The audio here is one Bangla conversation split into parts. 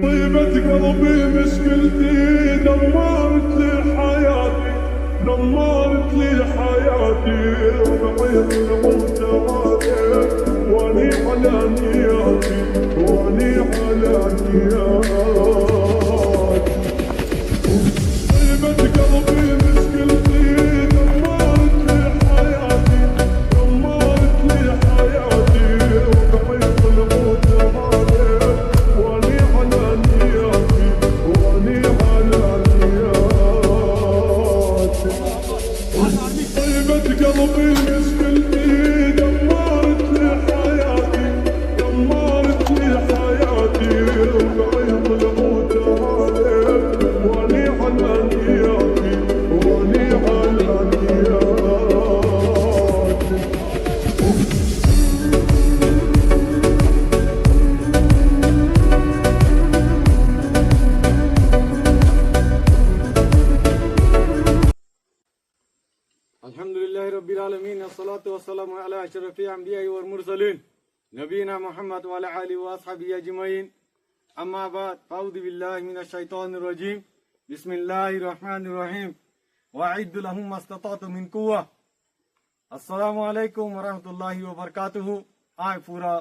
طيبة قلبي مشكلتي دمرت لي حياتي دمرت لي حياتي وبعيط الموت عادي واني على نياتي واني على نياتي طيبة قلبي مشكلتي دمرت لي حياتي دمرت لي حياتي وبعيط الموت عادي واني على نياتي واني على نياتي طيبة قلبي مشكلتي دمرت لي حياتي دمرت لي حياتي وبعيط الموت عادي واني على نياتي واني على نياتي আলহামদুলিল্লাহ রব্বিল আলামিন আসসালাতু ওয়াসসালামু আলা আশরাফিল আমবিয়া ওয়াল মুরসালিন নবিয়িনা মুহাম্মদ ওয়া আলা আলিহি ওয়া আসহাবিহি আজমাইন আম্মা বাদ আউযু বিল্লাহি মিনাশ শাইতানির রাজীম বিসমিল্লাহির রহমানির রহিম ওয়া আইদু লাহুম মাসতাতাতু মিন কুওয়া আসসালামু আলাইকুম ওয়া রাহমাতুল্লাহি ওয়া বারাকাতুহু আই পুরা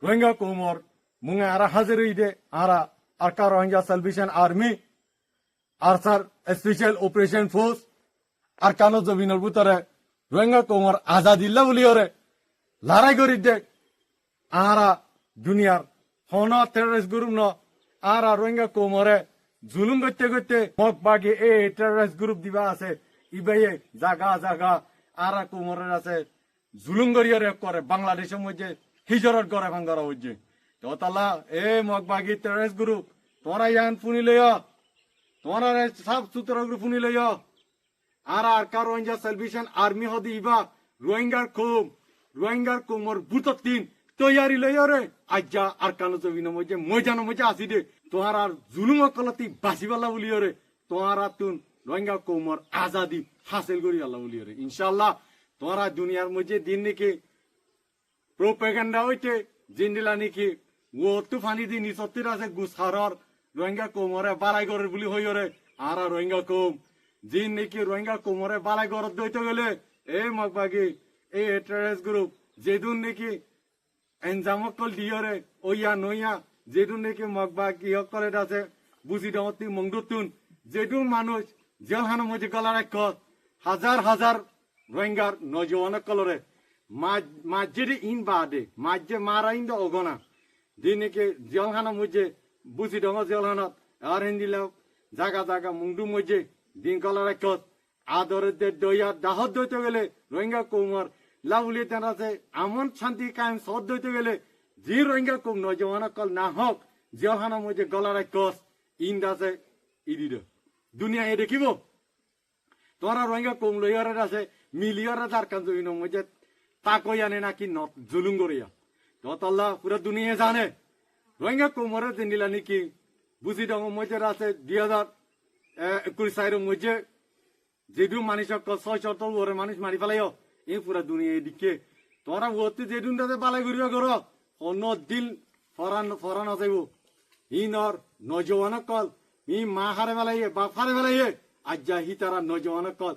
রোহিঙ্গা কোমর মুঙ্গা আরা হাজির ইদে আরা আরকা রোহিঙ্গা সালভেশন আর্মি আরসার স্পেশাল অপারেশন ফোর্স আর কানো জমিনের ভিতরে রোহিঙ্গা কোমর আজাদিল্লা বলি ওরে লড়াই করি দেখ আরা দুনিয়ার হন টেররিস্ট গ্রুপ ন আরা রোহিঙ্গা কোমরে জুলুম করতে করতে মগ বাগে এ টেররিস্ট গ্রুপ দিবা আছে ইবাইয়ে জাগা জাগা আরা কোমরের আছে জুলুম করিয়ারে করে বাংলাদেশের মধ্যে হিজরত করে ভাঙ্গারা হচ্ছে তো তালা এ মগ বাগি টেররিস্ট গ্রুপ তোরা ইয়ান ফুনি লইয়া তোরা সাফ সুতরা গ্রুপ ফুনি লইয়া আর আরকা রোহিঙ্গা সালভেশন আর্মি হদি ইবা রোহিঙ্গার কোমর বুততিন তৈয়ারি লইরে আজ্জা আরকানো জবিন মজে মজানো মজা আসি দে তোহার আর জুলুম কলতি বাসিবালা বলিয়রে তোহার তুন রোহিঙ্গা কোমর আজাদি হাসিল করি আল্লাহ বলিয়রে ইনশাআল্লাহ তোহারা দুনিয়ার মধ্যে দিন নাকি প্রোপাগান্ডা হইতে জিন্দিলা নাকি ও তুফানি দি নিসত্তির আছে গুসখারর রোহিঙ্গা কোমরে বাড়াই করে বলি হইরে আর রোহিঙ্গা কোম জিন নাকি রোহিঙ্গা কোমরে বালাই গরত দইতে গেলে এই মগবাগি এই টেররিস্ট গ্রুপ যেদুন নাকি এনজামকল দিয়রে ওইয়া নইয়া যেদুন নাকি মগবাগি হকলে আছে বুঝি দমতি মংদুতুন যেদুন মানুষ জেলখানার মধ্যে গলার এক হাজার হাজার রোহিঙ্গার নজওয়ান কলরে মাঝে ইন বাদে মাঝে মারা ইন অগনা দিন নাকি জেলখানার মধ্যে বুঝি দম জেলখানাত আর হিন্দিলা জাগা জাগা মুংদু মধ্যে দিন কলার এক আদরের দইয়া দাহত দইতে গেলে রোহিঙ্গা কোমর লাউলি তেন আছে আমন শান্তি কায়েম সদ দইতে গেলে যে রোহিঙ্গা কোম নজওয়ান কল না হক জেলখানার মধ্যে গলার এক ইন্দ আছে ইদিদ দুনিয়া এ দেখিব তোরা রোহিঙ্গা কোম লইয়ারে আছে মিলিয়রে তার কান জমিন মধ্যে তাকই আনে নাকি জুলুম করিয়া তো আল্লাহ পুরো দুনিয়া জানে রোহিঙ্গা কোমরে দিলা নাকি বুঝি দম মধ্যে আছে 2021 সালের মধ্যে যেদু মানুষ 6 ওরে মানুষ মারি ফেলাইও এই পুরা দুনিয়া এদিকে তোরা ওতে যেদুন তাতে পালাই ঘুরিয়া করো অন্য দিন ফরান আছে ইনর নজওয়ান কল ই মা হারে ফেলাইয়ে বাপ হারে ফেলাইয়ে আজ্জা হি তারা নজওয়ান কল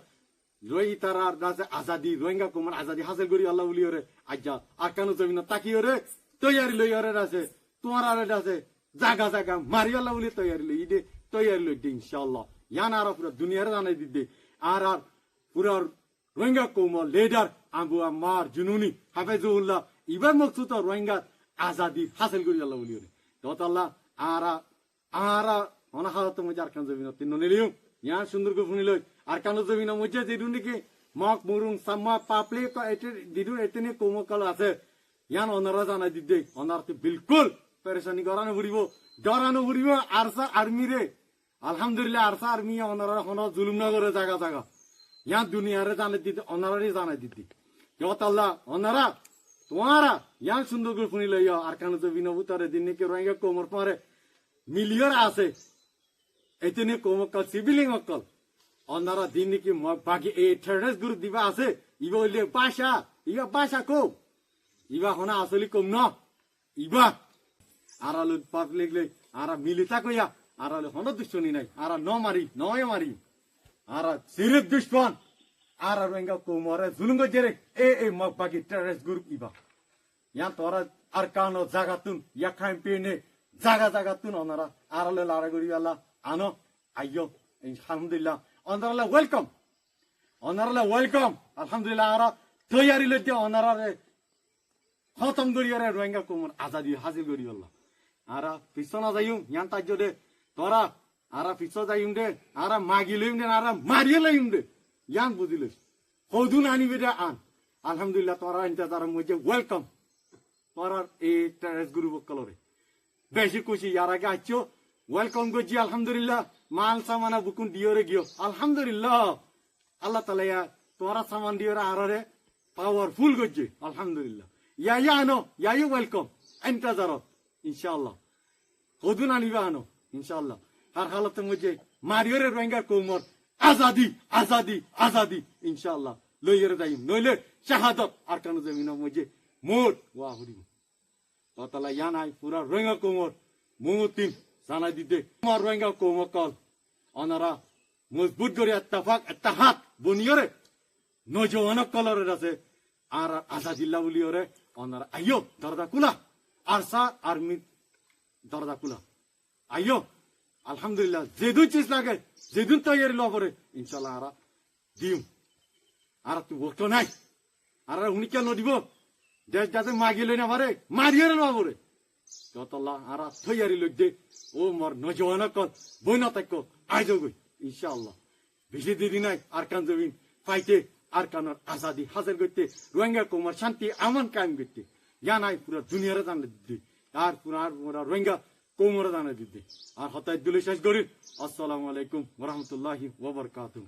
রই তারা রাজে আজাদি রোহিঙ্গা কোমর আজাদি হাসিল করি আল্লাহ বলি ওরে আজ্জা আকানো জমিন তাকি ওরে তৈয়ারি লই ওরে আছে তোমার আরে আছে জাগা জাগা মারি আল্লাহ বলি তৈয়ারি লই দে তৈয়ারি লই দে ইনশাআল্লাহ ইয়ান আর পুরা দুনিয়ার জানাই দিতে আর পুরা রোহিঙ্গা কোমর লিডার আবু আম্মার জুনুনি হাফেজুল্লাহ ইবার মকসুদ রোহিঙ্গা আজাদি হাসিল করি আল্লাহ বলি ওরে তো আল্লাহ আর অনা হালত মধ্যে আর কান জমিন তিন নিলিও ইয়ান সুন্দর করে শুনি লই আর কান জমিন মধ্যে যেদুন নাকি মক মুরুং সাম্মা পাপলি দিদুন এতনি কোমকল আছে ইয়ান অনারা জানাই দিতে অনারতে বিলকুল পেরেশানি করানো ফুরিব ডরানো ফুরিব আরসা আর্মি রে আলহামদুলিল্লাহ আরসা আর্মি অনারা হন জুলুম না করে জায়গা জায়গা ইয়ান দুনিয়ারে জানাই দিতে অনারারই জানাই দিতে জগত আল্লাহ অনারা তোমারা ইয়ান সুন্দর করে শুনি লইয়া আর কান জমিন ভিতরে দিন নাকি রোহিঙ্গা কোমর পরে মিলিয়র আছে এতনি কোমকল সিভিলিং অকল অনারা দিন নাকি বাকি এই টেররিস্ট গ্রুপ দিবা আছে ইবা হইলে বাসা কো ইবা হনা আসলে কম ন ইবা আরালু পাবলিক লে আরা মিলিতা কইয়া আরালু হন দুশ্মনী নাই আরা ন মারি নয় মারি আরা সিরিপ দুশ্মন আরা রোহিঙ্গা কোমরে জুলুঙ্গ জেরে এ মগবাগি টেররিস্ট গ্রুপ ইবা ইয়ান তোরা আর কানো জাগাতুন ইয়া খাইম্পেনে জাগা জাগাতুন অনারা আরালে লারাগুড়ি আল্লাহ আনো আইয়ো আলহামদুলিল্লাহ অনারালে ওয়েলকাম আলহামদুলিল্লাহ আরা তৈয়ারি লইতে অনারারে খতম করিয়ারে রোহিঙ্গা কোমর আজাদি হাজির করি আল্লাহ আরা পিছনা যাইম ইয়ান তাজ্য দে তোরা আরা পিছ যাইম দে আরা মাগি লইম দে আরা মারিয়ে লইম দে ইয়ান বুঝিলে হৌদুন আনিবি দে আন আলহামদুলিল্লাহ তোরা ইনতে তারা মধ্যে ওয়েলকাম তোরা এই টেররিস্ট গ্রুপ কলরে বেশি খুশি ইয়ার আগে আছো ওয়েলকাম করছি আলহামদুলিল্লাহ মাল সামানা বুকুন দিওরে গিয়ে আলহামদুলিল্লাহ আল্লাহ তালা ইয়া তোরা সামান দিওরে আরে পাওয়ারফুল করছে আলহামদুলিল্লাহ ইয়া আনো ইয়া ওয়েলকাম এন্টাজারত ইনশাআল্লাহ হদুন আনিবা আনো ইনশাআল্লাহ আর হালতের মধ্যে মারিওরে রোহিঙ্গা কোমর আজাদি ইনশাআল্লাহ লইয়ের যাইম নইলে শাহাদত আর কানো জমিনের মধ্যে মোর ওয়া হরিম তালা ইয়া নাই পুরা রোহিঙ্গা কোমর মুতিম জানাই দিতে আমার রোহিঙ্গা কোমর কল অনারা মজবুত করে এত্তাহাত বনিয়রে নজওয়ান কলরের আছে আর আজাদিল্লা বলিয়রে অনারা আইয়ো দরজা কুলা আরসা আর্মি দরজা কুলা আইয়ো আলহামদুলিল্লাহ যেদুন চিজ লাগে যেদুন তৈরি লবরে ইনশাল্লাহ আরা দিম আর তুই বলতো নাই আর উনি কেন দিব দেশ যাতে মাগি লই না পারে মারিয়ে লবরে যতলা আর তৈরি লোক দে ও মোর নজওয়ান কল বই না তাক আইজ গই ইনশাআল্লাহ বেশি দিদি নাই আর কান জমিন পাইতে আর কানোর আজাদি হাজার করতে রোহিঙ্গা কোমর শান্তি আমান কায়েম করতে ইয়া নাই পুরা দুনিয়ারে জানা দিতে আর পুরা রোহিঙ্গা কোমরে জানা দিতে আর হতায় দুলে শেষ করি আসসালামু আলাইকুম ওয়া রাহমাতুল্লাহি ওয়া বারাকাতুহু